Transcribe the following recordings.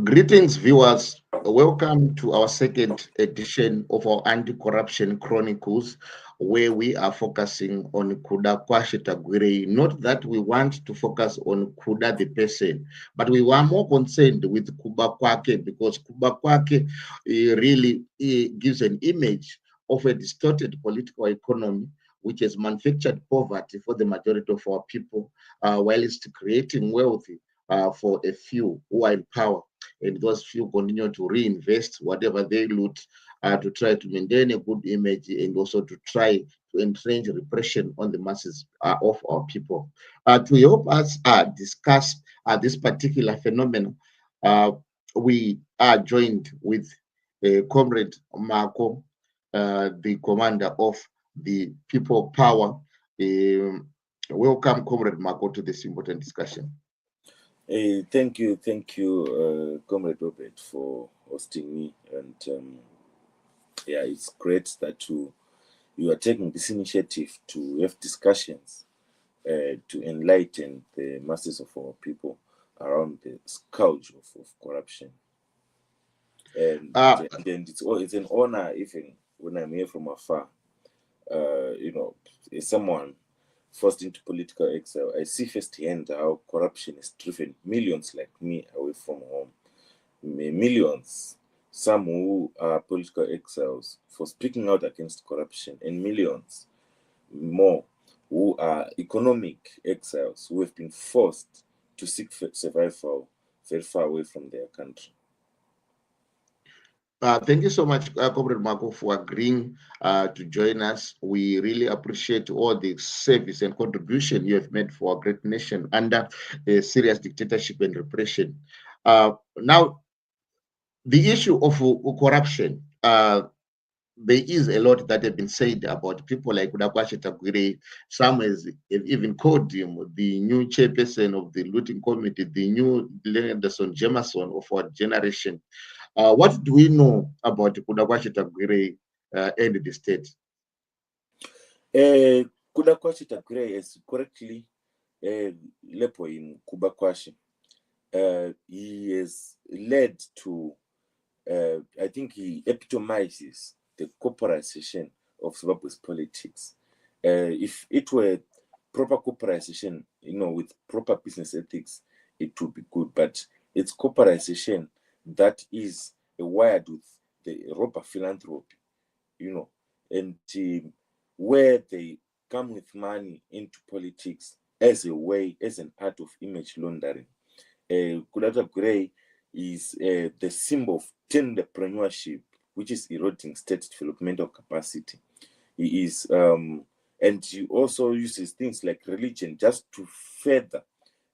Greetings, viewers. Welcome to our second edition of our Anti-Corruption Chronicles, where we are focusing on Kuda Kwashe Tagwirei. Not that we want to focus on Kuda the person, but we were more concerned with Kuba Kwake, because Kuba Kwake really gives an image of a distorted political economy which has manufactured poverty for the majority of our people, while it's creating wealth for a few who are in power. And those few continue to reinvest whatever they loot to try to maintain a good image and also to try to entrench repression on the masses of our people. To help us discuss this particular phenomenon, we are joined with Comrade Marco, the commander of the People Power. Welcome, Comrade Marco, to this important discussion. Thank you, Comrade Robert, for hosting me. And yeah, it's great that you are taking this initiative to have discussions to enlighten the masses of our people around the scourge of corruption. And it's an honor, even when I'm here from afar. As someone forced into political exile, I see firsthand how corruption has driven millions like me away from home. Millions, some who are political exiles, for speaking out against corruption, and millions more who are economic exiles who have been forced to seek survival very far away from their country. Thank you so much, Comrade Marco, for agreeing to join us. We really appreciate all the service and contribution you have made for our great nation under a serious dictatorship and repression. Now, the issue of corruption, there is a lot that have been said about people like Kuda Kwashe Tagwirei. Some have even called him the new chairperson of the looting committee, the new Anderson Jameson of our generation. What do we know about Kuda Kwashe Tagwirei and the state? Kuda Kwashe Tagwirei is correctly lepoim Kuba Kwashe. He has led to, I think he epitomizes the corporatization of Zimbabwe's politics. If it were proper corporatization, with proper business ethics, it would be good. But it's corporatization that is wired with the robber philanthropy, and where they come with money into politics as a way, as an art of image laundering. Kuda Tagwirei is the symbol of entrepreneurship, which is eroding state developmental capacity. He is, and he also uses things like religion just to further,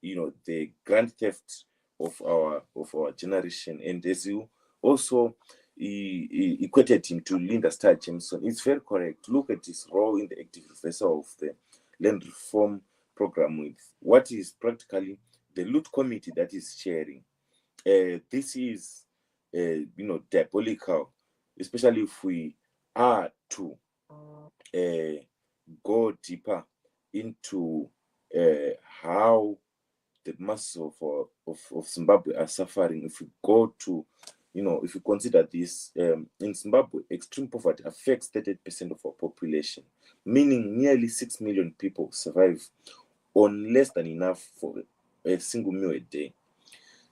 the grand theft of our generation. And as you also equated him to Linda Starr Jameson, it's very correct. Look at his role in the active reversal of the land reform program with what is practically the loot committee that is chairing. This is, diabolical, especially if we are to go deeper into how the masses of Zimbabwe are suffering. If we go to, if we consider this, in Zimbabwe, extreme poverty affects 38% of our population, meaning nearly 6 million people survive on less than enough for a single meal a day.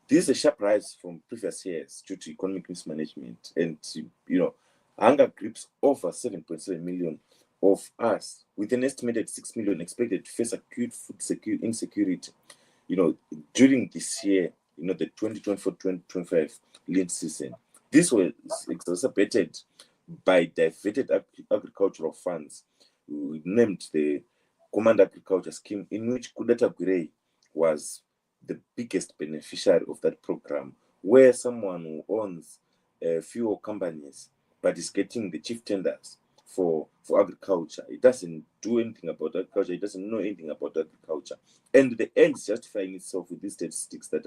This is a sharp rise from previous years due to economic mismanagement, and hunger grips over 7.7 million of us, with an estimated 6 million expected to face acute food insecurity. During this year, the 2024-2025 lean season. This was exacerbated by diverted agricultural funds named the Command Agriculture Scheme, in which Tagwirei was the biggest beneficiary of that program, where someone who owns few companies but is getting the chief tenders for agriculture. It doesn't do anything about agriculture. It doesn't know anything about agriculture. And the end is justifying itself with these statistics that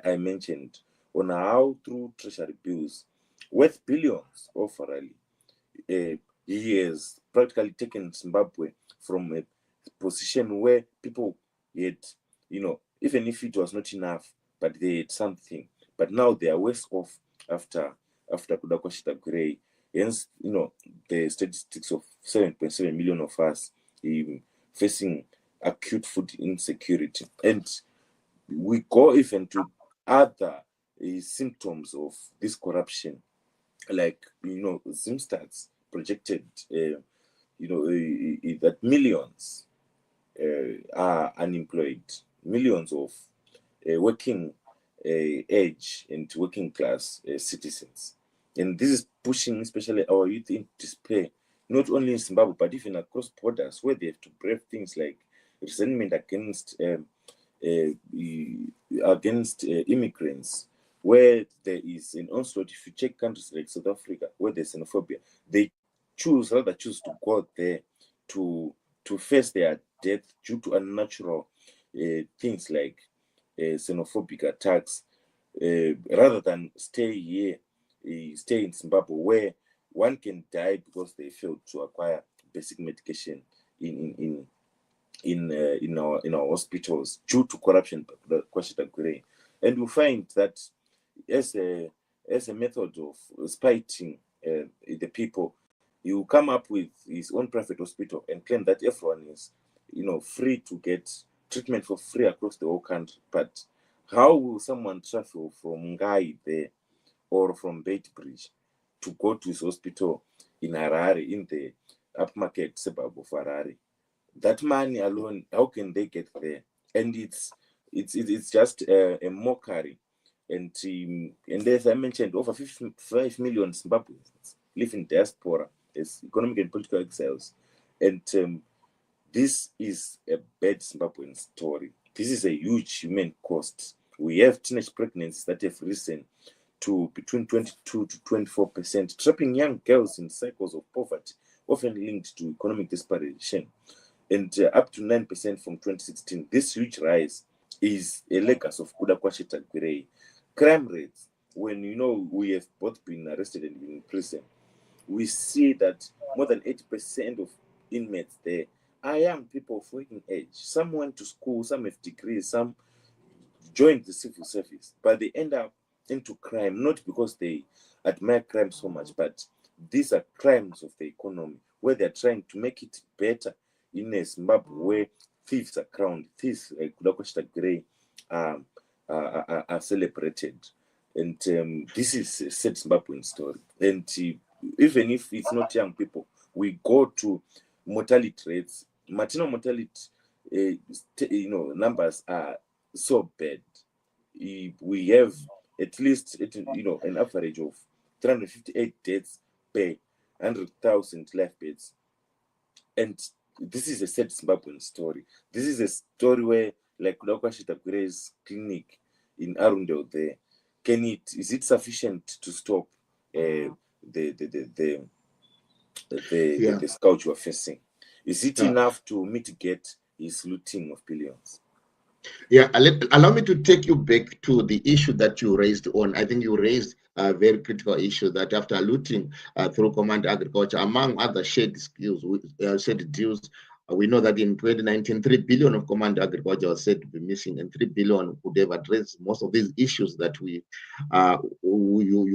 I mentioned on how through treasury bills worth billions of rally, he has practically taken Zimbabwe from a position where people had, even if it was not enough, but they had something. But now they are worse off after Tagwirei. Hence, the statistics of 7.7 million of us facing acute food insecurity. And we go even to other symptoms of this corruption, like, Zimstats projected, that millions are unemployed, millions of working age and working class citizens. And this is pushing especially our youth into despair, not only in Zimbabwe, but even across borders, where they have to brave things like resentment against immigrants, where there is an onslaught. If you check countries like South Africa, where there's xenophobia, they rather choose to go there to face their death due to unnatural things like xenophobic attacks, rather than stay here, stay in Zimbabwe, where one can die because they failed to acquire basic medication in our hospitals due to corruption. And we find that as a method of spiting the people, you come up with his own private hospital and claim that everyone is, free to get treatment for free across the whole country. But how will someone travel from Ngai there or from Beitbridge to go to his hospital in Harare, in the upmarket suburb of Harare? That money alone, how can they get there? And it's just a mockery. And as I mentioned, over 55 million Zimbabweans live in diaspora as economic and political exiles. And this is a bad Zimbabwean story. This is a huge human cost. We have teenage pregnancies that have risen to between 22 to 24%, trapping young girls in cycles of poverty, often linked to economic desperation, and up to 9% from 2016. This huge rise is a legacy of Tagwirei. Crime rates, when we have both been arrested and been in prison, we see that more than 80% of inmates there are young people of working age. Some went to school, some have degrees, some joined the civil service, but they end up into crime, not because they admire crime so much, but these are crimes of the economy, where they're trying to make it better in a Zimbabwe where thieves are crowned, thieves like Tagwirei are celebrated. And this is a sad Zimbabwean story. And even if it's not young people, we go to mortality rates. Maternal mortality, numbers are so bad. We have at least, an average of 358 deaths per 100,000 life beds. And this is a sad Zimbabwean story. This is a story where, like Tagwirei's clinic in Arundel there, is it sufficient to stop the scourge you are facing? Is it enough to mitigate his looting of billions? Yeah, allow me to take you back to the issue that you raised on. I think you raised a very critical issue that after looting through command agriculture, among other shared skills, shared deals, we know that in 2019, 3 billion of command agriculture was said to be missing, and 3 billion could have addressed most of these issues that you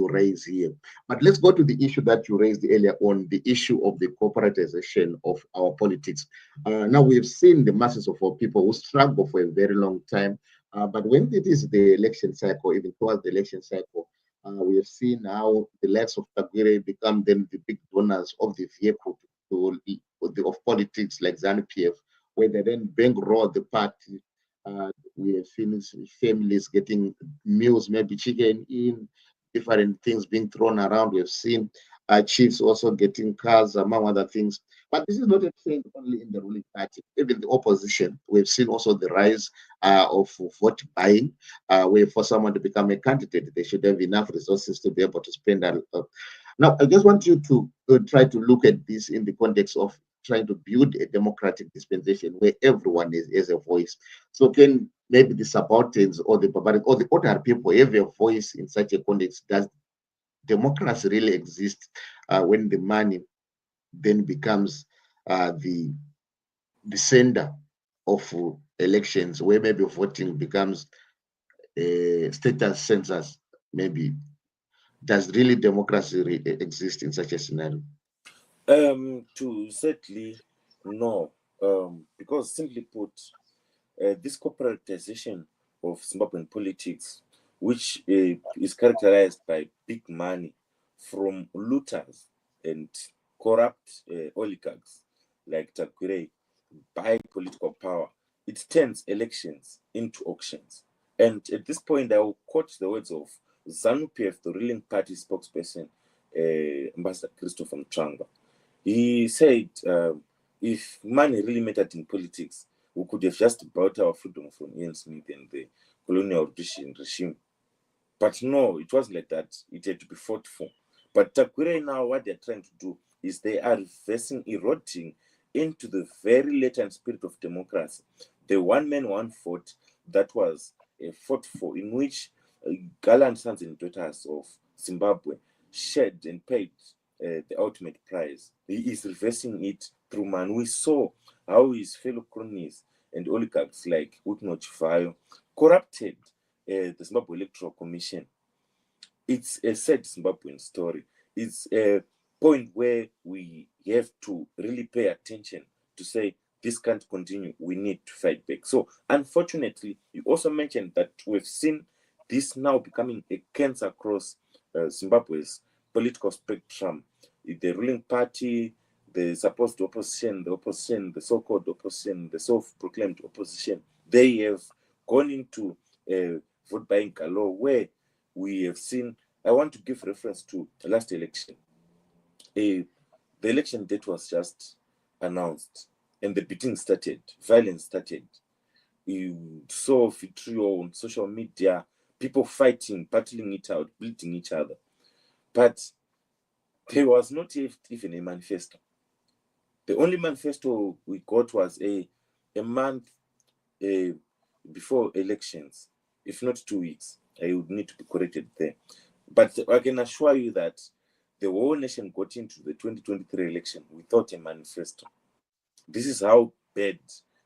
raise here. But let's go to the issue that you raised earlier on, the issue of the corporatization of our politics. Now we've seen the masses of our people who struggle for a very long time, but when it is the election cycle, even towards the election cycle, we have seen how the likes of Tagwirei become then the big donors of the vehicle of politics like ZANU-PF, where they then bankroll the party. We have seen families getting meals, maybe chicken in, different things being thrown around. We have seen chiefs also getting cars, among other things. But this is not a trend only in the ruling party. Even the opposition, we've seen also the rise of vote buying, where for someone to become a candidate, they should have enough resources to be able to spend. Now, I just want you to try to look at this in the context of trying to build a democratic dispensation where everyone is a voice. So can maybe the subalterns or the barbaric or the ordinary people have a voice in such a context? Does democracy really exist when the money then becomes the center of elections, where maybe voting becomes a status census? Maybe does really democracy exist in such a scenario? To certainly no, because simply put, this corporatization of Zimbabwean politics, which is characterized by big money from looters and corrupt oligarchs like Tagwirei, buy political power, it turns elections into auctions. And at this point, I will quote the words of ZANU-PF, the ruling party spokesperson, Ambassador Christopher Mtranga. He said, if money really mattered in politics, we could have just bought our freedom from Ian Smith and the colonial regime. But no, it wasn't like that. It had to be fought for. But Tagwirei now, what they're trying to do is they are reversing, eroding into the very latent spirit of democracy. The one man, one vote that was fought for, in which gallant sons and daughters of Zimbabwe shed and paid the ultimate prize. He is reversing it through man. We saw how his fellow cronies and oligarchs like Utno Chivayo corrupted the Zimbabwe Electoral Commission. It's a sad Zimbabwean story. It's a point where we have to really pay attention to say this can't continue. We need to fight back. So unfortunately, you also mentioned that we've seen this now becoming a cancer across Zimbabwe's political spectrum. The ruling party, the supposed opposition, the so-called opposition, the self-proclaimed opposition, they have gone into vote buying galore, where we have seen. I want to give reference to the last election. The election date was just announced, and the beating started, violence started. You saw vitriol on social media, people fighting, battling it out, bleeding each other. But there was not even a manifesto. The only manifesto we got was a month before elections, if not 2 weeks. I would need to be corrected there. But I can assure you that the whole nation got into the 2023 election without a manifesto. This is how bad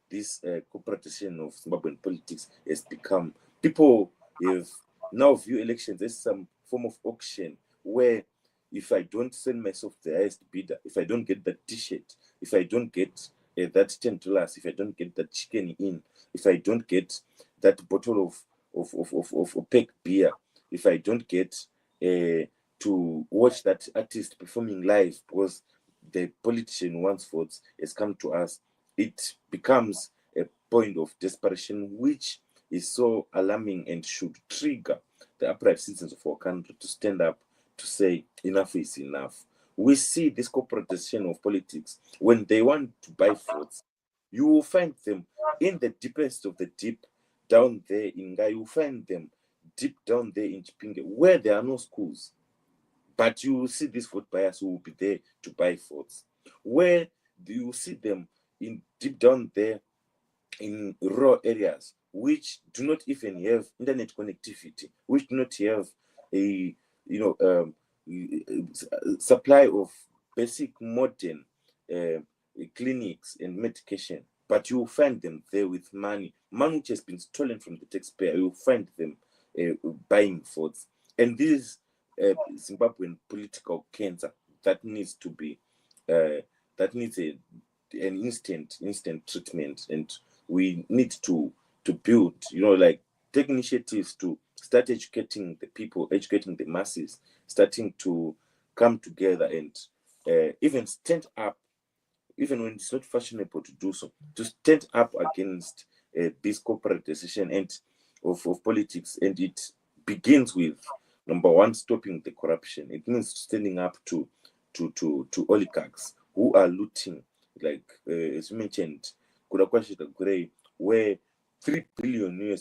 this corporatization of Zimbabwean politics has become. People have now view elections as some form of auction, where if I don't send myself the highest bidder, if I don't get that t-shirt, if I don't get that $10, if I don't get that chicken in, if I don't get that bottle of opaque beer, if I don't get to watch that artist performing live because the politician wants votes, has come to us, it becomes a point of desperation, which is so alarming and should trigger the upright citizens of our country to stand up to say enough is enough. We see this corporatization of politics. When they want to buy votes, you will find them in the deepest of the deep, down there in Nga. You will find them deep down there in Chipinge, where there are no schools. But you will see these vote buyers who will be there to buy votes. Where you will see them in deep down there in rural areas, which do not even have internet connectivity, which do not have a supply of basic modern clinics and medication. But you will find them there with money which has been stolen from the taxpayer. You will find them buying votes. And this Zimbabwean political cancer that needs to be that needs an instant treatment, and we need to build, like, take initiatives to start educating the people, educating the masses, starting to come together and even stand up, even when it's not fashionable to do so, to stand up against this corporatization and of politics. And it begins with, number one, stopping the corruption. It means standing up to oligarchs who are looting like as you mentioned, Corporatization of Tagwirei, where $3 billion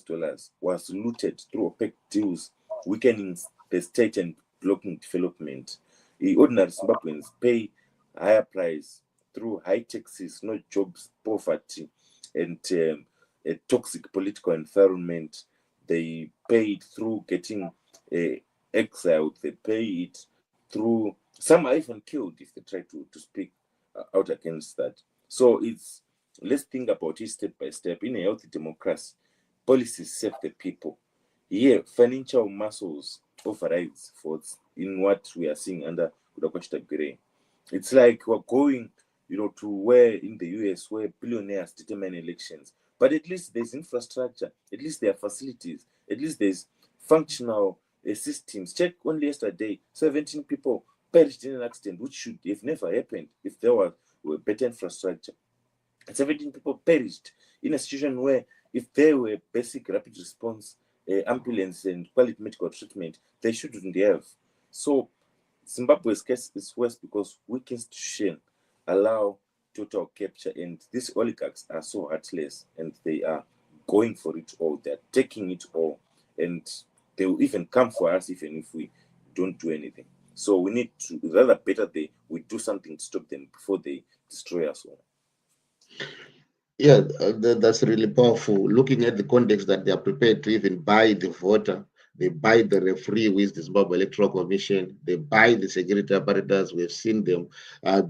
was looted through opaque deals, weakening the state and blocking development. The ordinary Zimbabweans pay higher price through high taxes, no jobs, poverty, and a toxic political environment. They pay it through getting exiled. They pay it through, some are even killed if they try to speak out against that. So let's think about it step by step. In a healthy democracy, policies serve the people. Here, financial muscles overrides votes in what we are seeing under Corporatization of Tagwirei. It's like we're going, to where in the US where billionaires determine elections. But at least there's infrastructure, at least there are facilities, at least there's functional systems. Check only yesterday, 17 people perished in an accident, which should have never happened if there were better infrastructure. 17 people perished in a situation where if there were basic rapid response ambulance and quality medical treatment, they shouldn't have. So Zimbabwe's case is worse because weak institutions allow total capture, and these oligarchs are so heartless and they are going for it all. They're taking it all, and they will even come for us even if we don't do anything. So we need to better we do something to stop them before they destroy us all. Yeah, that's really powerful. Looking at the context that they are prepared to even buy the voter, they buy the referee with the Zimbabwe Electoral Commission, they buy the security apparatus. We've seen them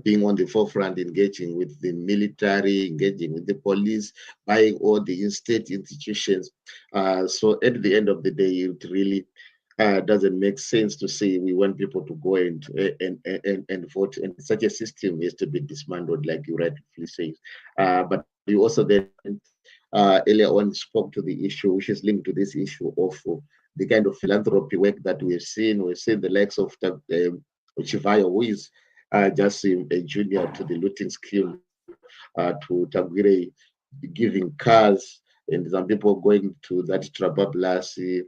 being on the forefront, engaging with the military, engaging with the police, buying all the state institutions. So at the end of the day, it really doesn't make sense to say we want people to go and vote, and such a system is to be dismantled, like you rightfully say. But you also then earlier on spoke to the issue, which is linked to this issue of the kind of philanthropy work that we've seen. We've seen the likes of Chivayo, who is just a junior to the looting scheme, to Tagwirei, giving cars, and some people going to that Trabablasi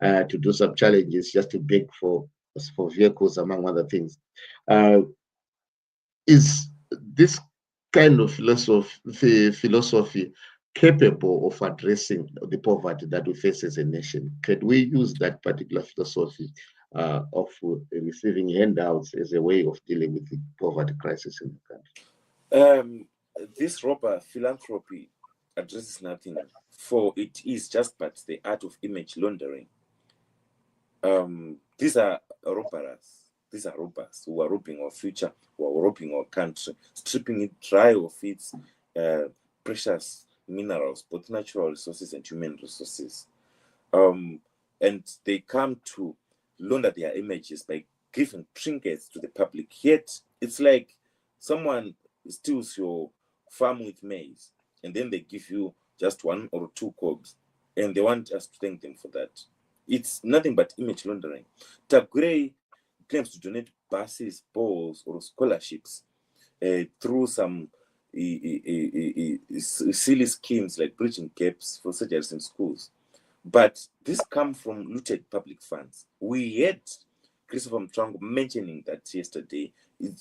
to do some challenges just to beg for vehicles, among other things. Is this kind of philosophy capable of addressing the poverty that we face as a nation? Can we use that particular philosophy of receiving handouts as a way of dealing with the poverty crisis in the country? This robber philanthropy addresses nothing, for it is just but the art of image laundering. These are robbers. These are robbers who are robbing our future, who are robbing our country, stripping it dry of its precious minerals, both natural resources and human resources. And they come to launder their images by giving trinkets to the public. Yet it's like someone steals your farm with maize, and then they give you just 1 or 2 cobs, and they want us to thank them for that. It's nothing but image laundering. Tagwirei claims to donate buses, balls, or scholarships through some silly schemes like bridging gaps for surgeries in schools. But this comes from looted public funds. We had Christopher Mtwango mentioning that yesterday.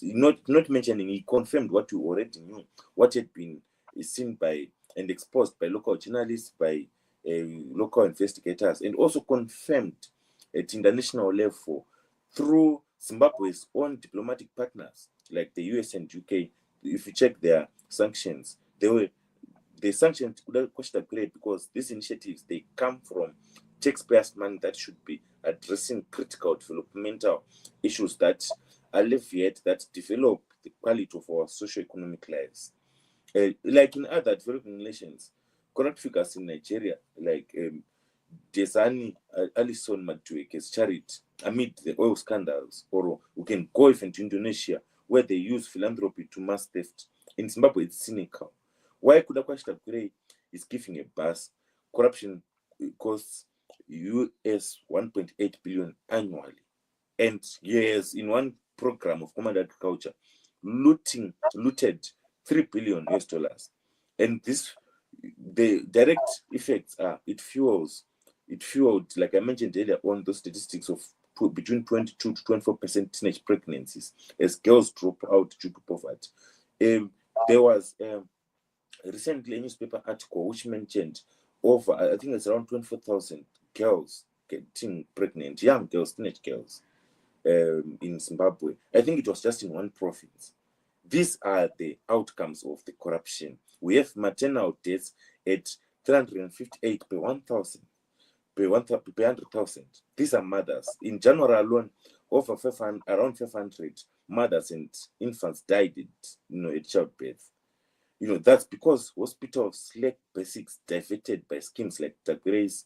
Not mentioning, he confirmed what we already knew, what had been seen by and exposed by local journalists, by local investigators, and also confirmed at international level through Zimbabwe's own diplomatic partners like the US and UK. If you check their sanctions, they sanctioned Corporatization of Zimbabwe because these initiatives, they come from taxpayers' money that should be addressing critical developmental issues that alleviate, that develop the quality of our socio-economic lives. Like in other developing nations, corrupt figures in Nigeria, like Desani Alison Madueke's charity amid the oil scandals, or we can go even to Indonesia, where they use philanthropy to mass theft. In Zimbabwe, it's cynical. Why Corporatization of Tagwirei is giving a bus? Corruption costs US 1.8 billion annually. And yes, in one program of command agriculture, looted $3 billion. And this, the direct effects are it fueled, like I mentioned earlier on, those statistics of between 22 to 24% teenage pregnancies as girls drop out due to poverty. There was recently a newspaper article which mentioned over, I think it's around 24,000 girls getting pregnant, young girls, teenage girls, in Zimbabwe. I think it was just in one province. These are the outcomes of the corruption. We have maternal deaths at 358 per 1,000, per 100,000. These are mothers. In January alone, over 500, around 500 mothers and infants died at childbirth. That's because hospitals lack basics diverted by schemes like Tagwirei's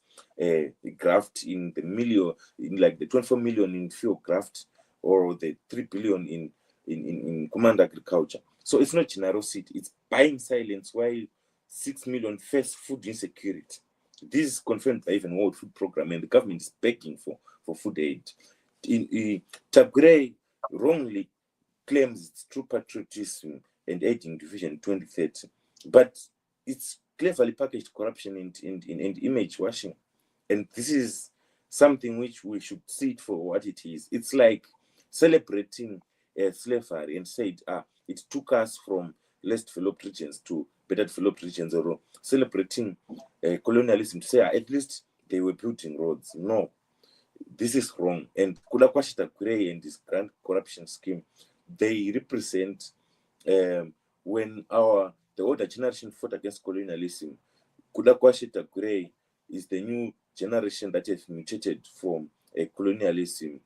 graft in the million, in like the 24 million in fuel graft, or the 3 billion in command agriculture. So it's not generosity, it's buying silence while 6 million face food insecurity. This is confirmed by even World Food Program, and the government is begging for food aid. Tagwirei wrongly claims it's true patriotism and aiding division 2030, but it's cleverly packaged corruption and image washing. And this is something which we should see it for what it is. It's like celebrating slavery and said, it took us from less developed regions to better developed regions, or celebrating colonialism to say at least they were building roads. No, this is wrong. And Kulakwashe Tagwirei and this grand corruption scheme, they represent when the older generation fought against colonialism. Kulakwashe Tagwirei is the new generation that has mutated from colonialism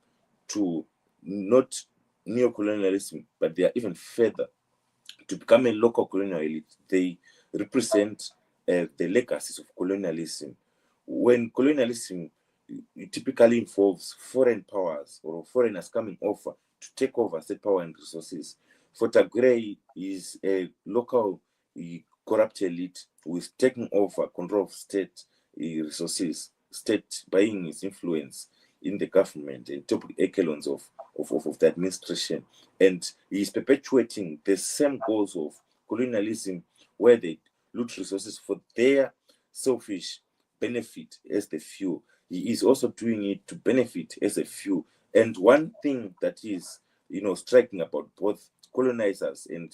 to not neo-colonialism, but they are even further to become a local colonial elite. They represent the legacies of colonialism. When colonialism typically involves foreign powers or foreigners coming over to take over state power and resources, for Tagwirei is a local corrupt elite who is taking over control of state resources, state buying its influence in the government and top echelons of the administration. And he is perpetuating the same goals of colonialism, where they loot resources for their selfish benefit as the few. He is also doing it to benefit as a few. And one thing that is, striking about both colonizers and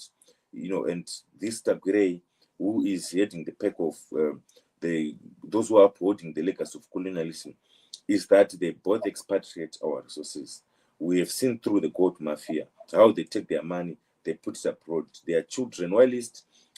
this Tagwirei, who is heading the pack of those who are upholding the legacy of colonialism, is that they both expatriate our resources. We have seen through the gold mafia how they take their money, they put it abroad. Their children, while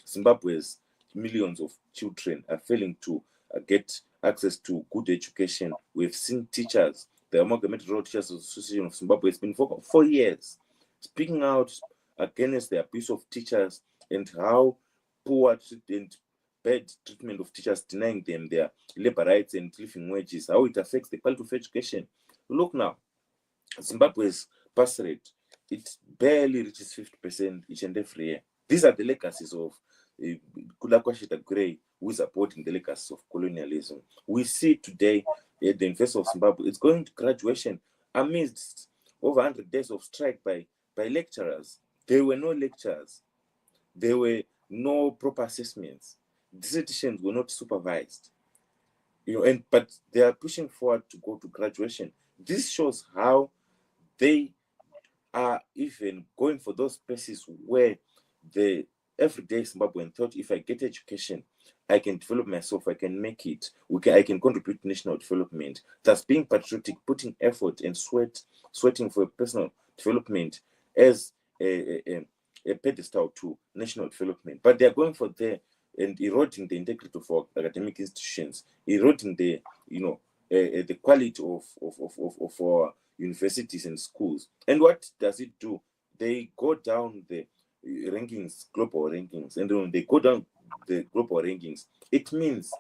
Zimbabwe's millions of children are failing to get access to good education. We've seen teachers, the Amalgamated Rural Teachers Association of Zimbabwe has been for 4 years speaking out against the abuse of teachers and how poor and bad treatment of teachers, denying them their labor rights and living wages, how it affects the quality of education. Look now, Zimbabwe's pass rate, it barely reaches 50% each and every year. These are the legacies of Kulakwashe Tagwirei, who is supporting the legacies of colonialism. We see today the University of Zimbabwe, it's going to graduation amidst over 100 days of strike by lecturers. There were no lectures. There were no proper assessments. Dissertations were not supervised. But they are pushing forward to go to graduation. This shows how they are even going for those spaces where the everyday Zimbabwean thought, if I get education, I can develop myself, I can make it, I can contribute to national development. Thus, being patriotic, putting effort and sweating for personal development as a pedestal to national development. But they are going for there and eroding the integrity of our academic institutions, eroding the the quality of our universities and schools. And what does it do? They go down the rankings, global rankings, and when they go down the global rankings, it means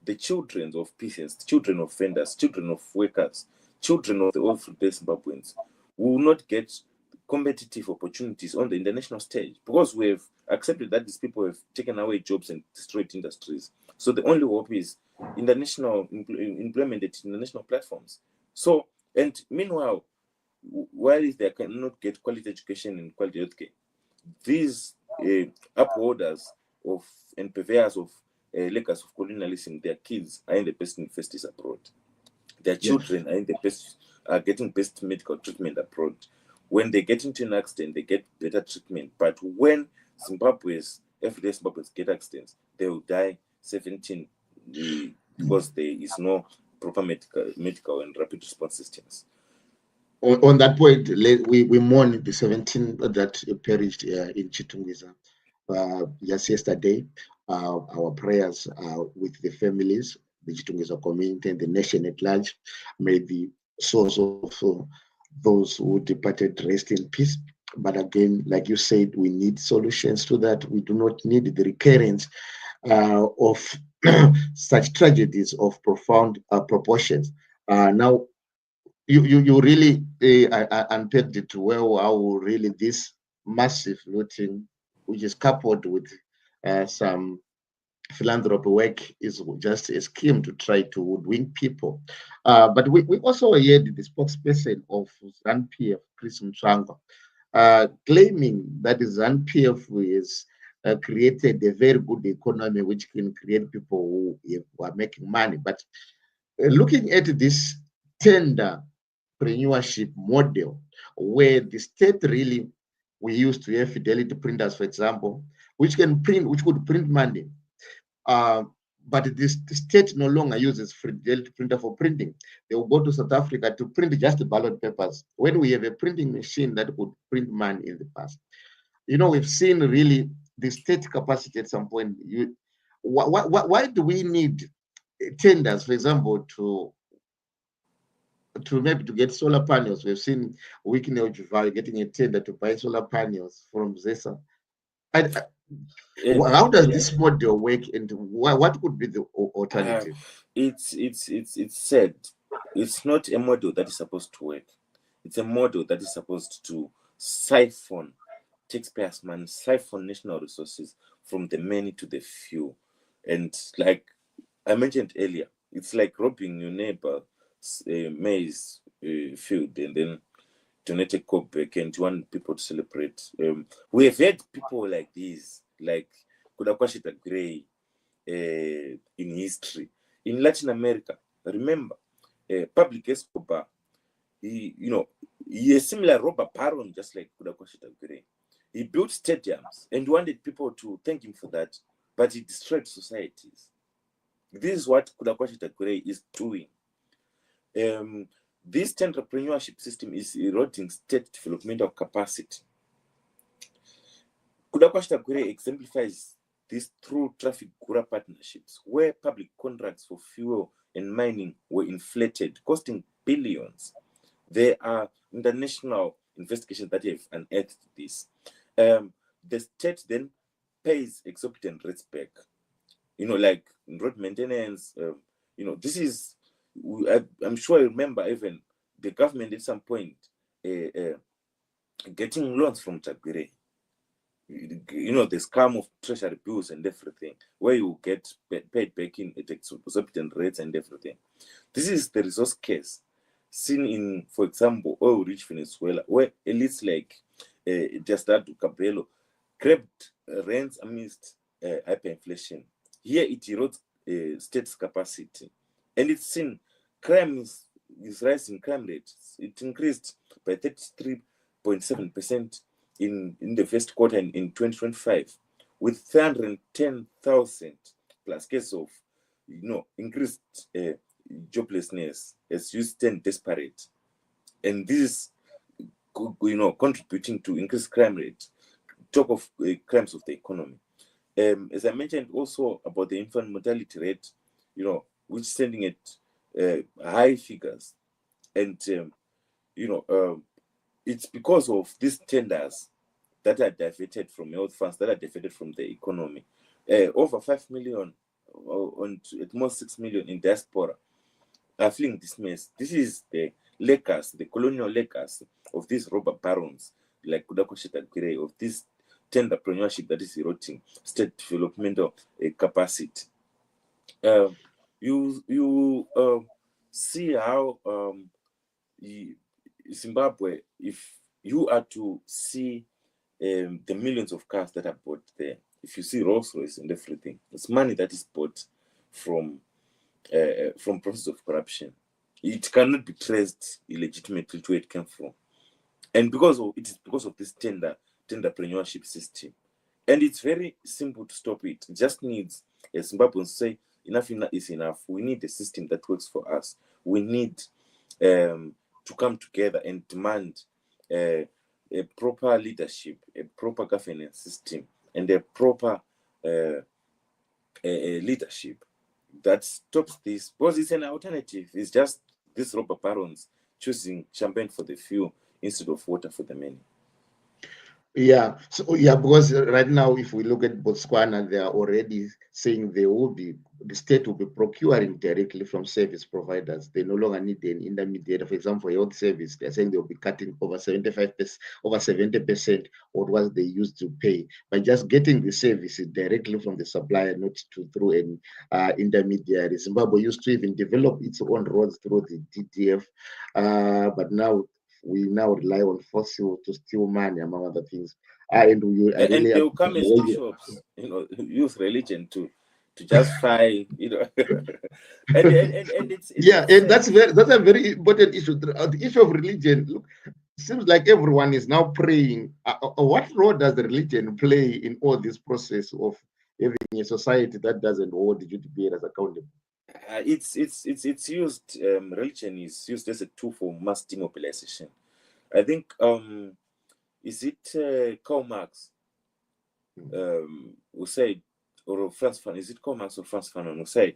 the children of peasants, children of vendors, children of workers, children of the everyday Zimbabweans will not get competitive opportunities on the international stage, because we have accepted that these people have taken away jobs and destroyed industries. So the only hope is international employment at international platforms. So, and meanwhile, while they cannot get quality education and quality healthcare, these upholders of and purveyors of legacy of colonialism, their kids are in the best universities abroad. Their children are in the best, are getting best medical treatment abroad. When they get into an accident, they get better treatment. But when everyday Zimbabweans get accidents, they will die 17 because there is no proper medical and rapid response systems. On that point, we mourn the 17 that perished in Chitungwiza just yesterday. Our prayers are with the families, the Chitungwiza community, and the nation at large. May the souls of those who departed rest in peace. But again, like you said, we need solutions to that. We do not need the recurrence of such tragedies of profound proportions. Now, you really unpacked it well, how really this massive looting, which is coupled with some philanthropy work, is just a scheme to try to woodwink people. But we also heard the spokesperson of ZANU-PF, Chris Mtswangwa, claiming that ZANU-PF is created a very good economy which can create people who are making money. But looking at this tenderpreneurship model, where the state really, we used to have fidelity printers, for example, which could print money. But the state no longer uses fidelity printer for printing. They will go to South Africa to print just the ballot papers when we have a printing machine that could print money in the past. We've seen really the state capacity at some point. Why do we need tenders, for example, to maybe to get solar panels? We've seen Wiki Neojuval getting a tender to buy solar panels from ZESA. How does this model work, and what could be the alternative? It's said it's not a model that is supposed to work. It's a model that is supposed to siphon taxpayers' money, siphon national resources from the many to the few. And like I mentioned earlier, it's like robbing your neighbor's maize field and then donate a crop back and you want people to celebrate. We have had people like these, like Tagwirei in history. In Latin America, remember, Pablo Escobar, he a similar robber baron, just like Tagwirei. He built stadiums and wanted people to thank him for that, but he destroyed societies. This is what Tagwirei is doing. This entrepreneurship system is eroding state developmental capacity. Tagwirei exemplifies this through traffic Gura partnerships, where public contracts for fuel and mining were inflated, costing billions. There are international investigations that have unearthed this. The state then pays exorbitant rates back, like road maintenance. This is, I'm sure you remember even the government at some point getting loans from Tagwirei. The scam of treasury bills and everything, where you get paid back in at exorbitant rates and everything. This is the resource case seen in, for example, oil-rich Venezuela, where elites like Diosdado Cabello grabbed rents amidst hyperinflation. Here it erodes state's capacity, and it's seen crime is rising. Crime rates, it increased by 33.7% in the first quarter in 2025, with 310,000 plus cases of increased joblessness as you stand desperate, and this is contributing to increased crime rate. Talk of crimes of the economy. As I mentioned also about the infant mortality rate, which is standing at high figures, and it's because of these tenders that are diverted from health funds, that are diverted from the economy. Over 5 million, at most 6 million in diaspora are feeling dismissed. This is the legacy, the colonial legacy of these robber barons like Tagwirei, of this entrepreneurship that is eroding state developmental capacity. You see how Zimbabwe, if you are to see the millions of cars that are bought there, if you see Rolls Royce and everything, it's money that is bought from process of corruption. It cannot be traced illegitimately to where it came from, and it is because of this entrepreneurship system. And it's very simple to stop it. It just needs, as Zimbabweans say, enough is enough. We need a system that works for us. We need to come together and demand a proper leadership, a proper governance system, and a proper leadership that stops this. Because it's an alternative. It's just these robber barons choosing champagne for the few instead of water for the many. Yeah, so yeah, because right now, if we look at Botswana, they are already saying the state will be procuring directly from service providers. They no longer need an intermediary. For example, health service, they're saying they'll be cutting over 75%, over 70% of what they used to pay by just getting the services directly from the supplier, not through an intermediary. Zimbabwe used to even develop its own roads through the DDF, but now we now rely on fossil to steal money, among other things. And they will come as bishops, use religion to justify, and it's yeah, and that's a very important issue. The issue of religion. Look, seems like everyone is now praying. What role does the religion play in all this process of having a society that doesn't hold the bearers accountable? It's used. Religion is used as a tool for mass demobilization. I think is it Karl Marx who said, or Franz Fanon? Is it Karl Marx or Franz Fanon who said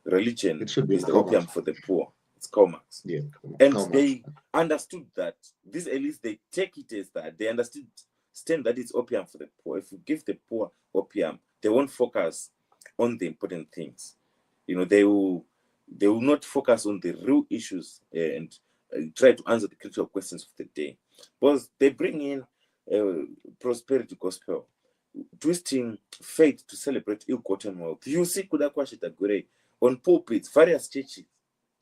religion is the opium for the poor? It's Karl Marx. Yeah, and they understood that. These elites, they take it as that. They understand that it's opium for the poor. If you give the poor opium, they won't focus on the important things. They will not focus on the real issues and try to answer the critical questions of the day. Because they bring in prosperity gospel, twisting faith to celebrate ill-gotten wealth. You see Kudakwashi Tagwirei on pulpits, various churches.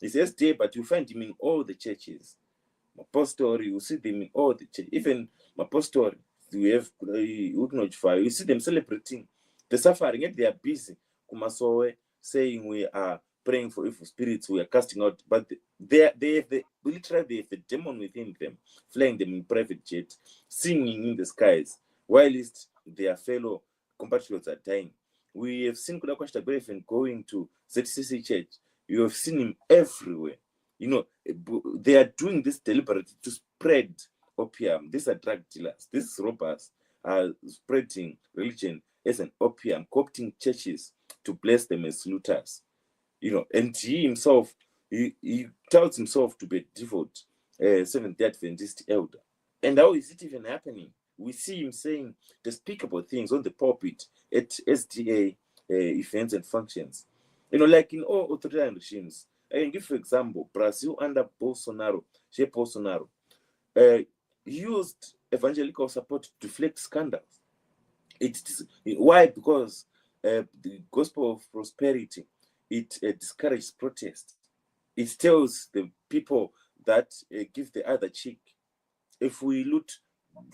It's SDA, but you find him in all the churches. Mapostori, you see them in all the churches. Even Mapostori, you see them celebrating the suffering, yet they are busy. Kumasowe saying we are praying for evil spirits, we are casting out, but they have the demon within them, flying them in private jet, singing in the skies, while their fellow compatriots are dying. We have seen Kudakwashi Tagwirei going to ZCC Church. You have seen him everywhere. They are doing this deliberately to spread opium. These are drug dealers. These robbers are spreading religion as an opium, co-opting churches to bless them as looters. And he himself, he tells himself to be a devout Seventh-day Adventist elder. And how is it even happening? We see him saying despicable things on the pulpit at SDA events and functions. Like in all authoritarian regimes. I can give you an example. Brazil under Bolsonaro, Jair Bolsonaro, used evangelical support to deflect scandals. Why? Because the gospel of prosperity, it discourages protest. It tells the people that give the other cheek. If we loot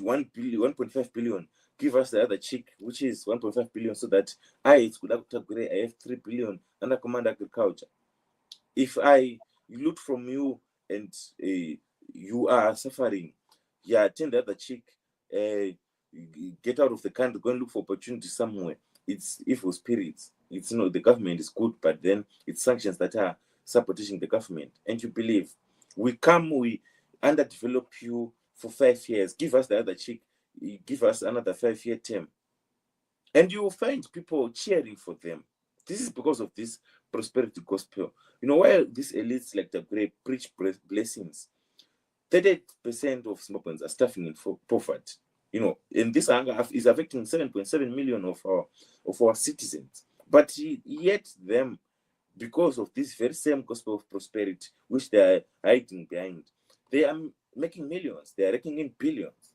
1.5 billion, give us the other cheek, which is 1.5 billion, so that I have 3 billion under command agriculture. If I loot from you and you are suffering, turn the other cheek, get out of the country, go and look for opportunity somewhere. It's evil spirits. It's the government is good, but then it's sanctions that are supporting the government. And you believe we underdevelop you for 5 years, give us the other cheek, give us another 5-year term. And you will find people cheering for them. This is because of this prosperity gospel. While these elites like Tagwirei preach blessings, 38% of Zimbabweans are starving in poverty. And this hunger is affecting 7.7 million of our citizens. But yet them, because of this very same gospel of prosperity, which they are hiding behind, they are making millions. They are raking in billions.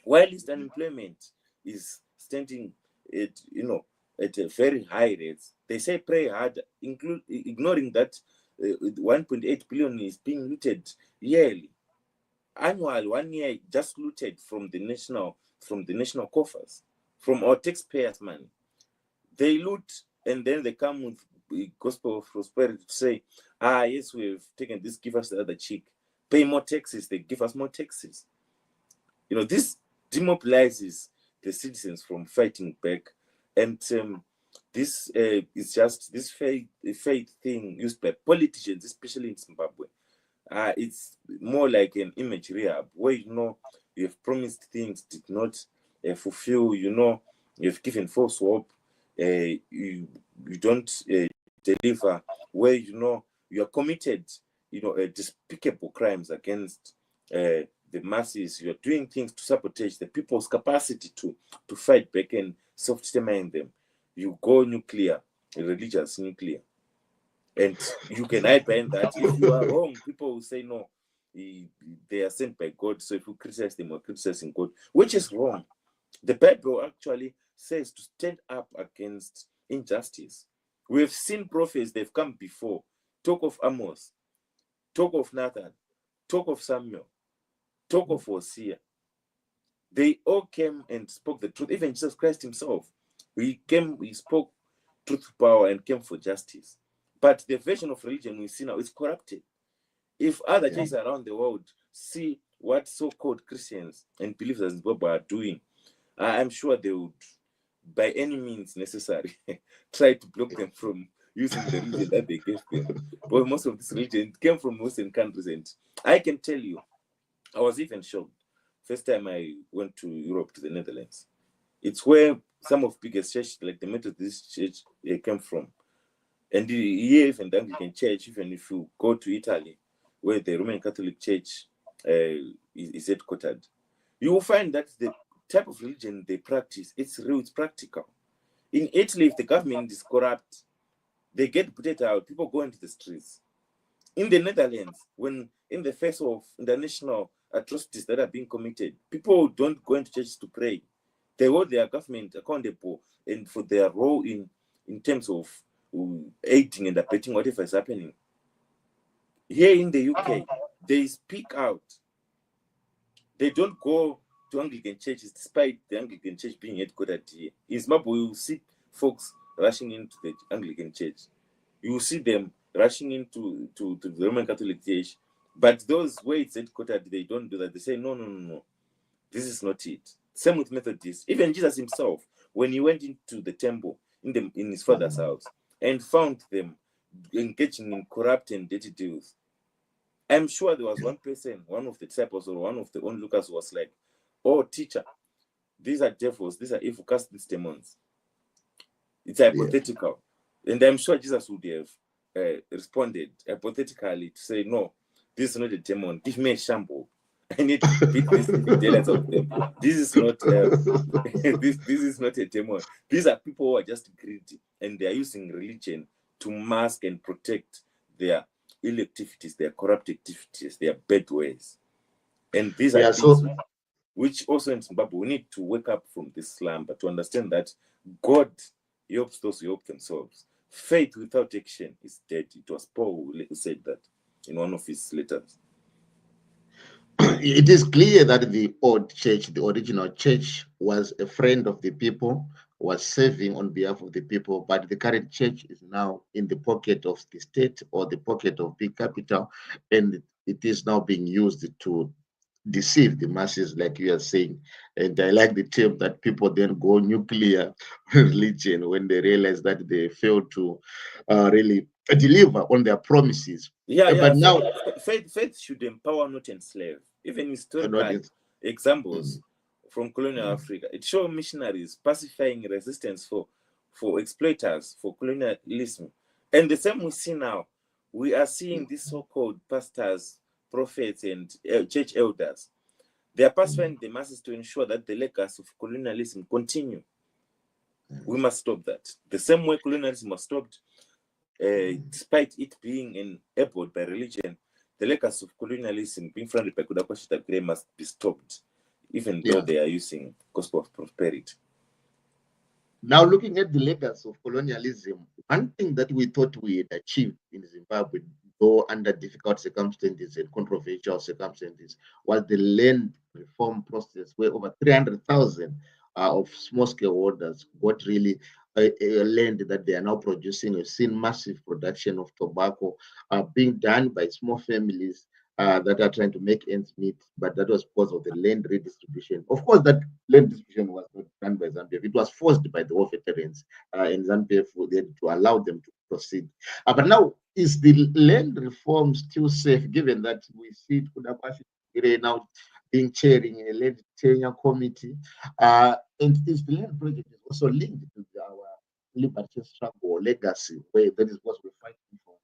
While this unemployment is standing at a very high rate, they say pray hard, ignoring that 1.8 billion is being looted yearly. Annual 1 year just looted from the national coffers, from our taxpayers' money. They loot and then they come with the gospel of prosperity to say, yes, we've taken this, give us the other cheek. Pay more taxes, they give us more taxes. This demobilizes the citizens from fighting back. And this is just this faith thing used by politicians, especially in Zimbabwe. It's more like an image rehab where you have promised things, did not fulfill. You've given false hope. You don't deliver. Where you are committed, despicable crimes against the masses. You are doing things to sabotage the people's capacity to fight back and self-determine them. You go nuclear, religious nuclear. And you can hide behind that. If you are wrong, people will say, no, they are sent by God. So if you criticize them, you're criticizing God, which is wrong. The Bible actually says to stand up against injustice. We have seen prophets, they've come before. Talk of Amos, talk of Nathan, talk of Samuel, talk of Hosea. They all came and spoke the truth. Even Jesus Christ himself, he spoke truth, power, and came for justice. But the version of religion we see now is corrupted. If other churches around the world see what so-called Christians and believers in Zimbabwe are doing, I'm sure they would, by any means necessary, try to block them from using the religion that they gave them. But most of this religion came from Western countries, and I can tell you, I was even shocked. First time I went to Europe, to the Netherlands. It's where some of the biggest churches, like the Methodist Church, came from. And here, even the Anglican Church, even if you go to Italy, where the Roman Catholic Church is headquartered, you will find that the type of religion they practice, it's real, it's practical. In Italy, if the government is corrupt, they get put out, people go into the streets. In the Netherlands, when in the face of international atrocities that are being committed, people don't go into churches to pray. They hold their government accountable and for their role in terms of aiding and abetting whatever is happening. Here in the UK, they speak out. They don't go to Anglican churches, despite the Anglican church being headquartered here. In Zimbabwe, you will see folks rushing into the Anglican church. You will see them rushing into the Roman Catholic Church. But those where it's headquartered, they don't do that. They say, no. This is not it. Same with Methodists. Even Jesus himself, when he went into the temple in his father's house and found them engaging in corrupt and dirty deals, I'm sure there was one person, one of the disciples or one of the onlookers was like, oh, teacher, these are devils, these are evil, cast these demons. It's hypothetical. And I'm sure Jesus would have responded hypothetically to say, no, this is not a demon. Give me a shampoo. I need to beat this daylights of them. This is not this is not a demon. These are people who are just greedy, and they are using religion to mask and protect their ill activities, their corrupt activities, their bad ways. And these are things which also in Zimbabwe we need to wake up from this slumber to understand that God helps those who help themselves. Faith without action is dead. It was Paul who said that in one of his letters. It is clear that the old church, the original church, was a friend of the people, was serving on behalf of the people, but the current church is now in the pocket of the state or the pocket of big capital, and it is now being used to deceive the masses, like you are saying. And I like the term that people then go nuclear religion when they realize that they fail to really deliver on their promises. But now faith should empower, not enslave. Even historical examples from colonial Africa, it shows missionaries pacifying resistance for exploiters, for colonialism. And the same we see now. We are seeing these so-called pastors, prophets, and church elders. They are pacifying the masses to ensure that the legacy of colonialism continue. We must stop that. The same way colonialism was stopped, despite it being enabled by religion, the legacy of colonialism being funded by Tagwirei must be stopped, even though they are using gospel of prosperity. Now, looking at the legacy of colonialism, one thing that we thought we had achieved in Zimbabwe, though under difficult circumstances and controversial circumstances, was the land reform process, where over 300,000 of small-scale holders got really a land that they are now producing. We've seen massive production of tobacco being done by small families that are trying to make ends meet, but that was because of the land redistribution. Of course, that land distribution was not done by ZANU-PF. It was forced by the war veterans, and ZANU-PF to allow them to proceed. But now, is the land reform still safe, given that we see Tagwirei now being chairing a land tenure committee? And is the land project also linked to our liberation struggle or legacy, where that is what we're fighting for?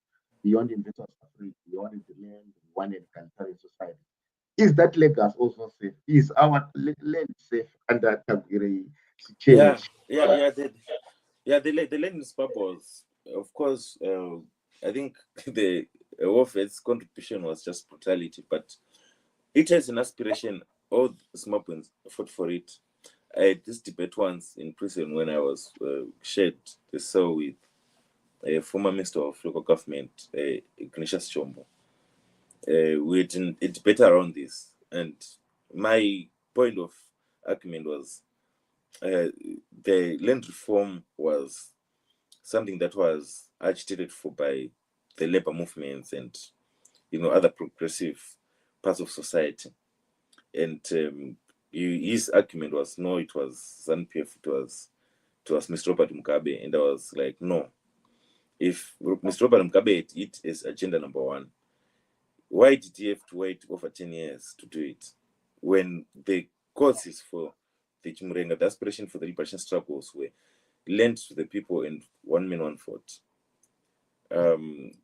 Beyond individual suffrage, beyond the land, one and Canary society. Is that legacy also safe? Is our land safe under Tagwirei Yeah, chairmanship? the land in Zimbabwe was, of course, I think the warfare's contribution was just brutality, but it has an aspiration. All Zimbabweans fought for it. I had this debate once in prison when I was shared the cell with a former minister of local government, Ignatius Chombo. We had a debate around this, and my point of argument was the land reform was something that was agitated for by the labor movements and other progressive parts of society. And his argument was no, it was ZANU-PF, it was Mr. Robert Mugabe, and I was like, no. If Mr. Robert Mugabe had it as agenda number one, why did he have to wait over 10 years to do it? When the causes for the Chimurenga, the aspiration for the liberation struggles were lent to the people and one man, one vote.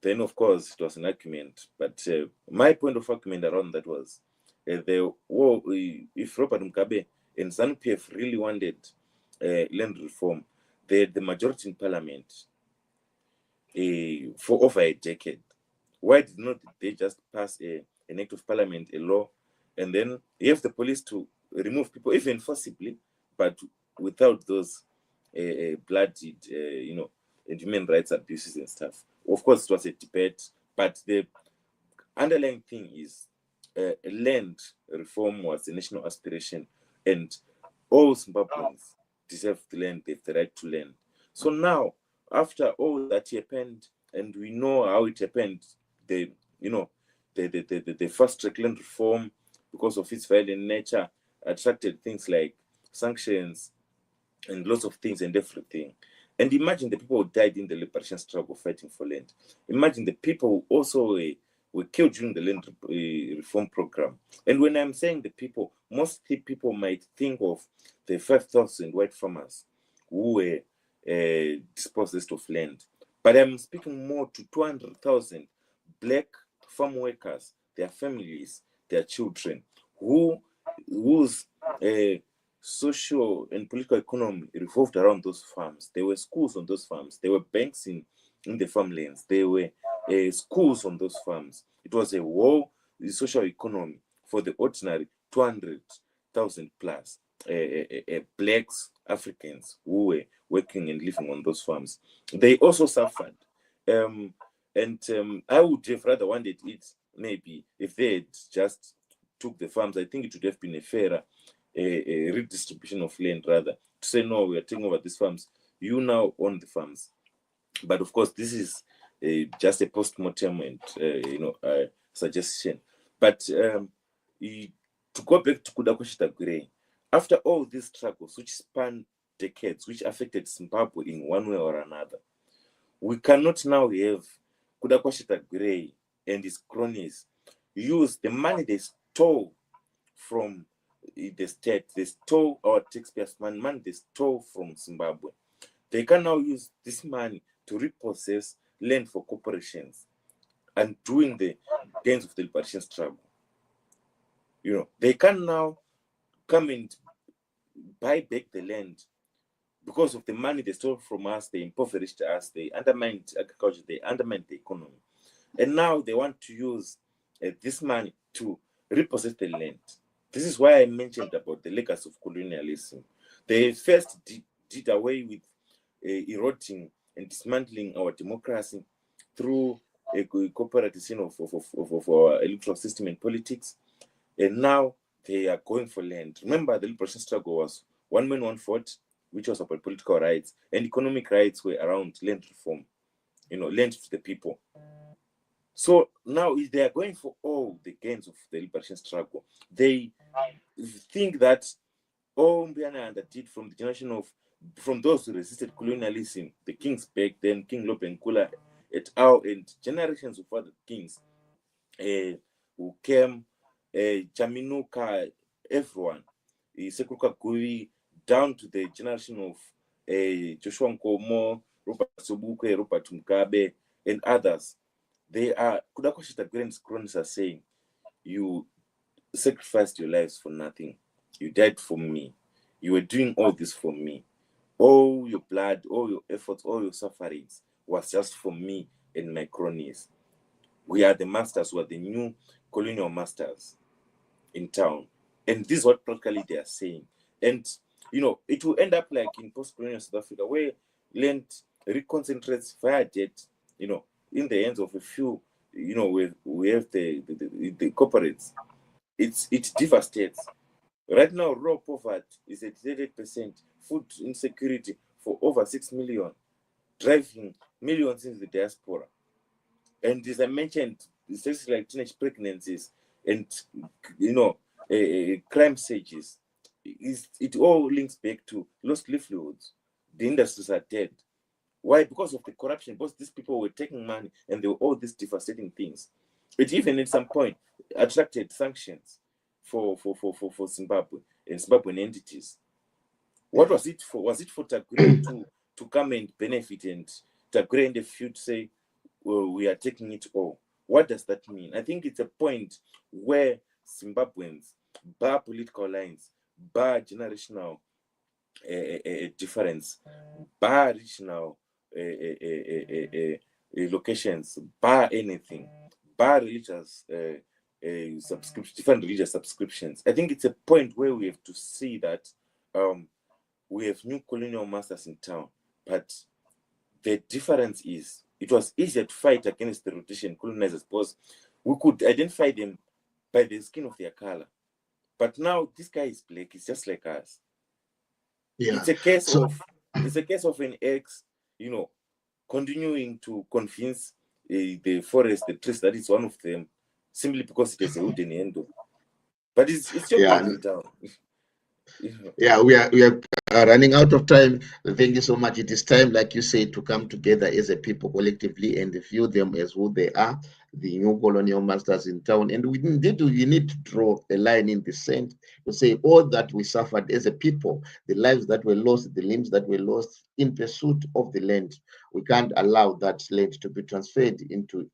Then, of course, it was an argument. But my point of argument around that was if Robert Mugabe and ZANU-PF really wanted land reform, they had the majority in parliament for over a decade. Why did not they just pass an act of parliament, a law, and then you have the police to remove people, even forcibly, but without those bloodied, and human rights abuses and stuff? Of course, it was a debate, but the underlying thing is land reform was a national aspiration, and all Zimbabweans deserve the land, they have the right to land. So now, after all that happened, and we know how it happened, the fast track land reform, because of its violent nature, attracted things like sanctions and lots of things and everything. And imagine the people who died in the liberation struggle fighting for land. Imagine the people who also were killed during the land reform program. And when I'm saying the people, most people might think of the 5,000 white farmers who were dispossessed of land. But I'm speaking more to 200,000 black farm workers, their families, their children, whose social and political economy revolved around those farms. There were schools on those farms. There were banks in the farmlands. There were schools on those farms. It was a whole social economy for the ordinary 200,000 plus blacks, Africans who were working and living on those farms. They also suffered. I would have rather wanted it, maybe, if they had just took the farms. I think it would have been a fairer a redistribution of land, rather, to say, no, we are taking over these farms. You now own the farms. But of course, this is just a post-mortem and suggestion. But to go back to Tagwirei, after all these struggles, which span decades, which affected Zimbabwe in one way or another, we cannot now have Tagwirei and his cronies use the money they stole from the state. They stole our taxpayers' money they stole from Zimbabwe. They can now use this money to repossess land for corporations and doing the gains of the liberation struggle. They can now come and buy back the land because of the money they stole from us. They impoverished us. They undermined agriculture. They undermined the economy. And now they want to use this money to repossess the land. This is why I mentioned about the legacy of colonialism. They first did away with eroding and dismantling our democracy through a corporatization of our electoral system and politics. And now they are going for land. Remember, the liberation struggle was one man, one vote, which was about political rights, and economic rights were around land reform, land to the people. So now if they are going for all the gains of the liberation struggle, they think that all Mbiana underdid from the generation from those who resisted colonialism, the kings back then, King Lobenkula et al., and generations of other kings who came, Chaminuka, everyone, Sekuka Gui, down to the generation of Joshua Nkomo, Robert Sobukwe, Robert Mugabe, and others. They are, Kudakwashita Grand's cronies are saying, you sacrificed your lives for nothing. You died for me. You were doing all this for me. All your blood, all your efforts, all your sufferings was just for me and my cronies. We are the masters, we are the new colonial masters in town. And this is what practically they are saying. And, it will end up like in post-colonial South Africa, where land reconcentrates via debt, in the hands of a few, we have the corporates. It devastates. Right now, raw poverty is at 38%, food insecurity for over 6 million, driving millions into the diaspora. And as I mentioned, statistics like teenage pregnancies and crime surges, it all links back to lost livelihoods. The industries are dead. Why? Because of the corruption. Because these people were taking money and they were all these devastating things. It even at some point attracted sanctions for Zimbabwe and Zimbabwean entities. What was it for? Was it for Tagwirei to come and benefit, and Tagwirei in the future say, well, we are taking it all? What does that mean? I think it's a point where Zimbabweans, bar political lines, bar generational difference, bar regional locations, bar anything, bar religious different religious subscriptions. I think it's a point where we have to see that we have new colonial masters in town, but the difference is it was easier to fight against the Rhodesian colonizers because we could identify them by the skin of their color. But now this guy is black, he's just like us. Yeah. It's a case of an ex, continuing to convince the forest, the trees, that is one of them, simply because it has a wooden handle. But it's your in town. Yeah, we are running out of time. Thank you so much. It is time, like you say, to come together as a people collectively and view them as who they are, the new colonial masters in town. And we need to draw a line in the sand to say all that we suffered as a people, the lives that were lost, the limbs that were lost in pursuit of the land. We can't allow that land to be transferred into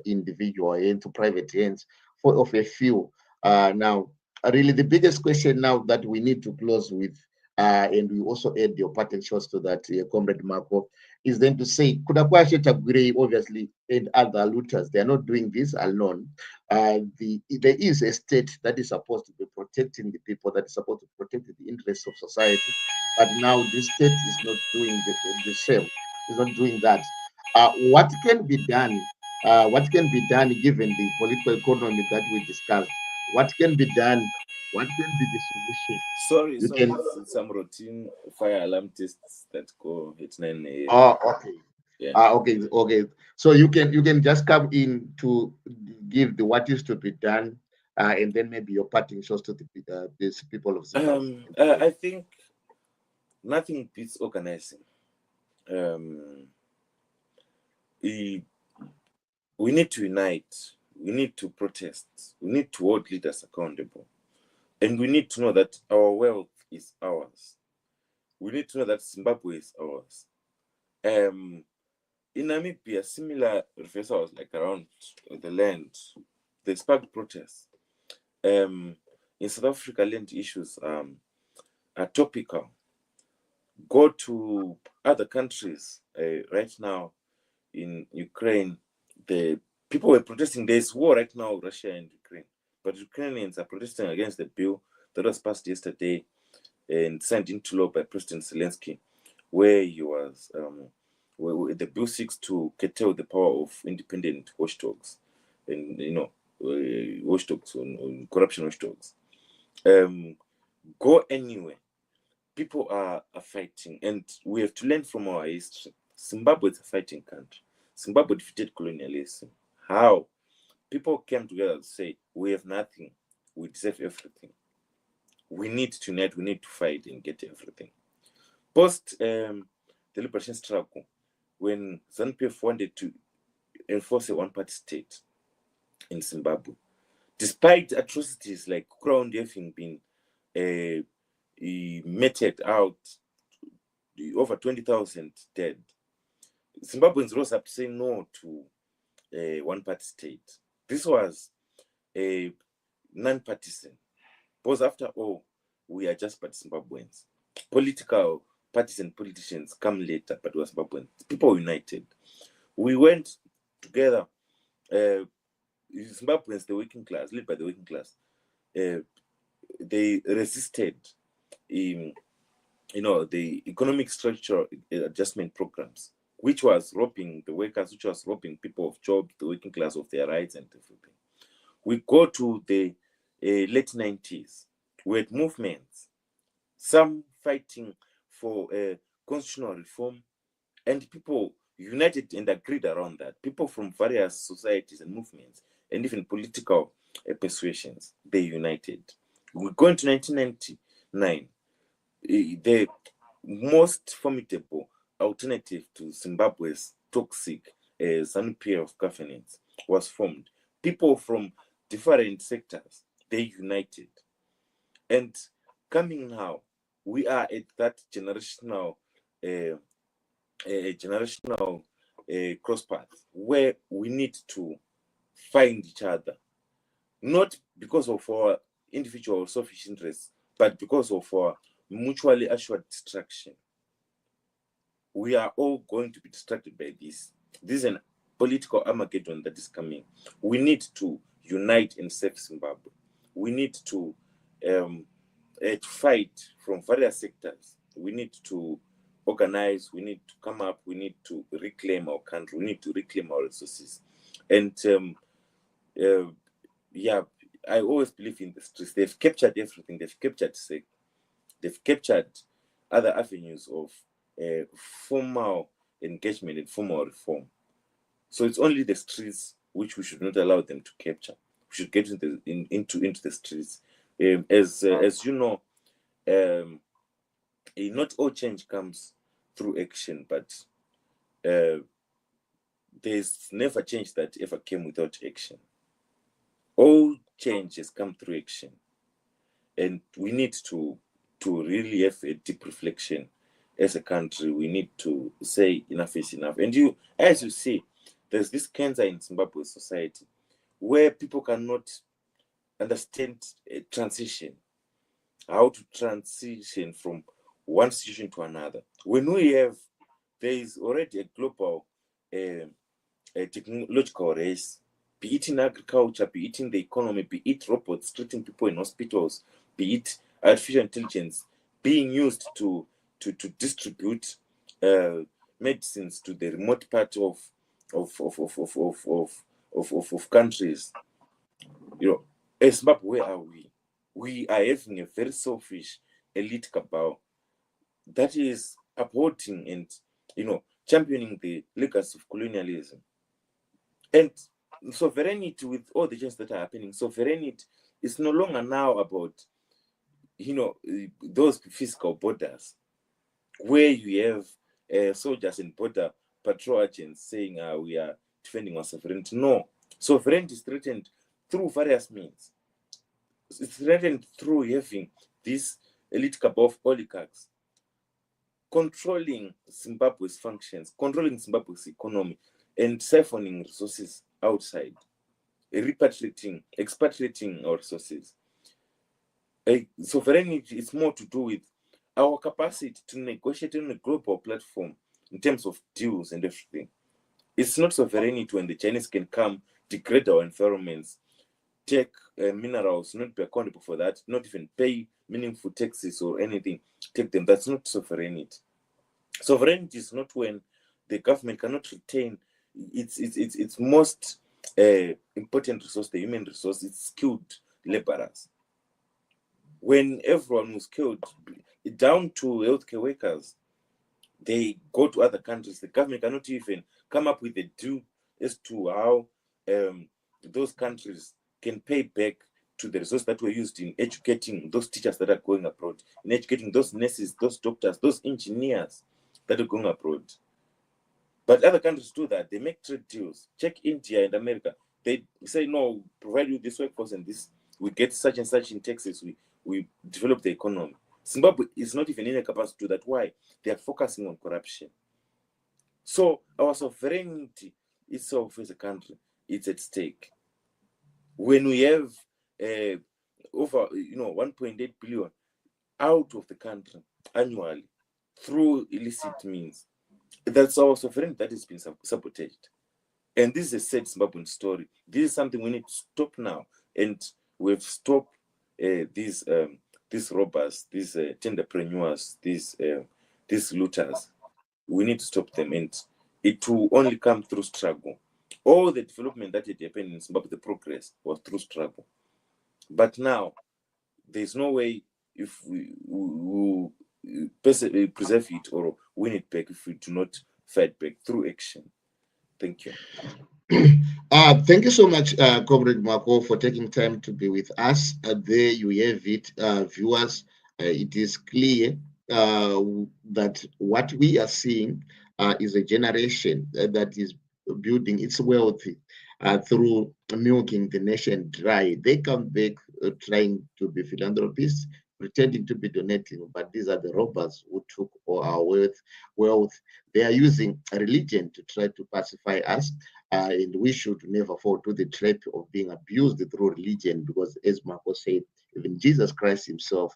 individual, into private hands of a few. Now, really the biggest question now that we need to close with, and we also add your pattern shots to that, Comrade Marco, is then to say, Kudakwashe Tagwirei, obviously, and other looters, they are not doing this alone. There is a state that is supposed to be protecting the people, that is supposed to protect the interests of society, but now this state is not doing the same, is not doing that. What can be done? What can be done given the political economy that we discussed? What can be done? What can be the solution? Sorry, some routine fire alarm tests that go at 9 a.m. Oh, okay. Yeah. Okay. So you can just come in to give the what is to be done, and then maybe your parting shots to these people of Zimbabwe. I think nothing beats organizing. We need to unite. We need to protest. We need to hold leaders accountable. And we need to know that our wealth is ours. We need to know that Zimbabwe is ours. In Namibia, similar reversals like around the land, they sparked protests. In South Africa, land issues are topical. Go to other countries right now in Ukraine, the people were protesting. There's war right now, Russia and Ukraine, but Ukrainians are protesting against the bill that was passed yesterday and signed into law by President Zelensky, where he was, where the bill seeks to curtail the power of independent watchdogs, and watchdogs on corruption watchdogs. Go anywhere. People are fighting, and we have to learn from our history. Zimbabwe is a fighting country. Zimbabwe defeated colonialism. how people came together to say, we have nothing, we deserve everything. We need to unite, we need to fight and get everything. Post the liberation struggle, when ZANU-PF wanted to enforce a one-party state in Zimbabwe, despite atrocities like Crown having been meted out, over 20,000 dead, Zimbabweans rose up to say no to a one-party state. This was a non-partisan, because after all, we are just but Zimbabweans. Political parties and politicians come later, but we are Zimbabweans. People united. We went together. Zimbabweans, the working class, led by the working class, they resisted the economic structure adjustment programs, which was robbing the workers, which was robbing people of jobs, the working class of their rights and everything. We go to the late 90s. We had movements, some fighting for constitutional reform, and people united and agreed around that. People from various societies and movements, and even political persuasions, they united. We go into 1999. The most formidable alternative to Zimbabwe's toxic ZANU-PF governance was formed. People from different sectors, they united. And coming now, we are at that generational crosspath where we need to find each other, not because of our individual selfish interests, but because of our mutually assured destruction. We are all going to be distracted by this. This is an political Armageddon that is coming. We need to unite and save Zimbabwe. We need to fight from various sectors. We need to organize. We need to come up. We need to reclaim our country. We need to reclaim our resources. And I always believe in the streets. They've captured everything. They've captured SEC. They've captured other avenues of formal engagement and formal reform. So it's only the streets which we should not allow them to capture. We should get into the streets. As you know, not all change comes through action, but there's never change that ever came without action. All change has come through action, and we need to really have a deep reflection as a country. We need to say enough is enough. And as you see, there's this cancer in Zimbabwe society where people cannot understand a transition, how to transition from one situation to another. When there is already a global technological race, be it in agriculture, be it in the economy, be it robots treating people in hospitals, be it artificial intelligence being used to distribute medicines to the remote part of countries. As Zimbabwe, where are we? We are having a very selfish elite cabal that is upholding and championing the legacy of colonialism. And sovereignty, with all the changes that are happening, sovereignty is no longer now about those physical borders where you have soldiers and border patrol agents saying we are defending our sovereignty. No, sovereignty is threatened through various means. It's threatened through having this elite cabal of oligarchs controlling Zimbabwe's functions, controlling Zimbabwe's economy, and siphoning resources outside, expatriating our resources. Sovereignty is more to do with our capacity to negotiate on a global platform in terms of deals and everything. It's not sovereignty when the Chinese can come, degrade our environments, take minerals, not be accountable for that, not even pay meaningful taxes or anything, take them. That's not sovereignty. Sovereignty is not when the government cannot retain its most important resource, the human resource, it's skilled laborers. When everyone was killed, down to healthcare workers, they go to other countries. The government cannot even come up with a deal as to how those countries can pay back to the resources that were used in educating those teachers that are going abroad, in educating those nurses, those doctors, those engineers that are going abroad. But other countries do that. They make trade deals. Check India and America. They say, no, provide you this workforce and this, we get such and such in taxes, we develop the economy. Zimbabwe is not even in a capacity to do that. Why? They are focusing on corruption. So our sovereignty itself as a country, it's at stake. When we have over 1.8 billion out of the country annually through illicit means, that's our sovereignty that has been sabotaged. And this is a sad Zimbabwean story. This is something we need to stop now. And we've stopped these robbers, these tenderpreneurs, these looters. We need to stop them, and it will only come through struggle. All the development that had happened in Zimbabwe, the progress was through struggle. But now, there's no way if we preserve it or win it back if we do not fight back through action. Thank you. Thank you so much, Comrade Marco, for taking time to be with us. There you have it, viewers. It is clear that what we are seeing is a generation that is building its wealth through milking the nation dry. They come back trying to be philanthropists, pretending to be donating, but these are the robbers who took all our wealth. They are using religion to try to pacify us, and we should never fall to the trap of being abused through religion, because as Marco said, even Jesus Christ himself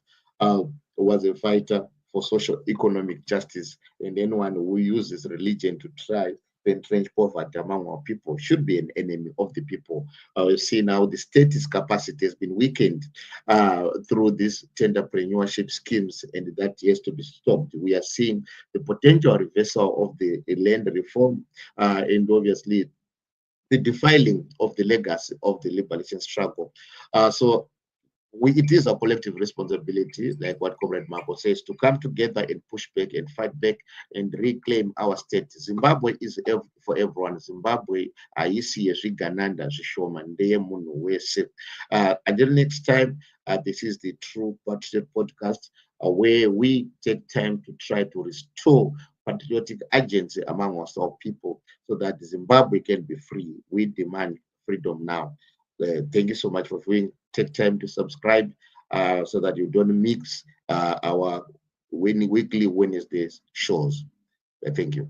was a fighter for social economic justice, and anyone who uses religion to try to entrench poverty among our people should be an enemy of the people. You see now the state's capacity has been weakened through these tenderpreneurship schemes, and that has to be stopped. We are seeing the potential reversal of the land reform, and obviously the defiling of the legacy of the liberation struggle. So it is a collective responsibility, like what Comrade Marco says, to come together and push back and fight back and reclaim our state. Zimbabwe is for everyone. Zimbabwe, Gananda, Shishoma, Ndeyemun, Wese. Until next time, this is the True Patriot podcast, where we take time to try to restore patriotic agency among us, our people, so that Zimbabwe can be free. We demand freedom now. Thank you so much for viewing. Take time to subscribe so that you don't mix our weekly Wednesday shows. Thank you.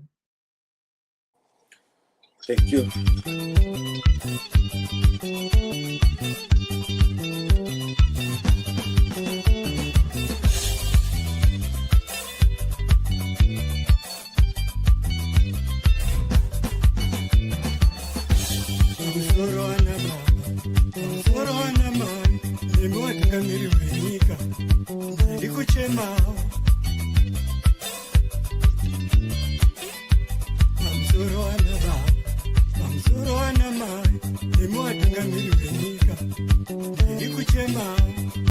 Thank you. I'm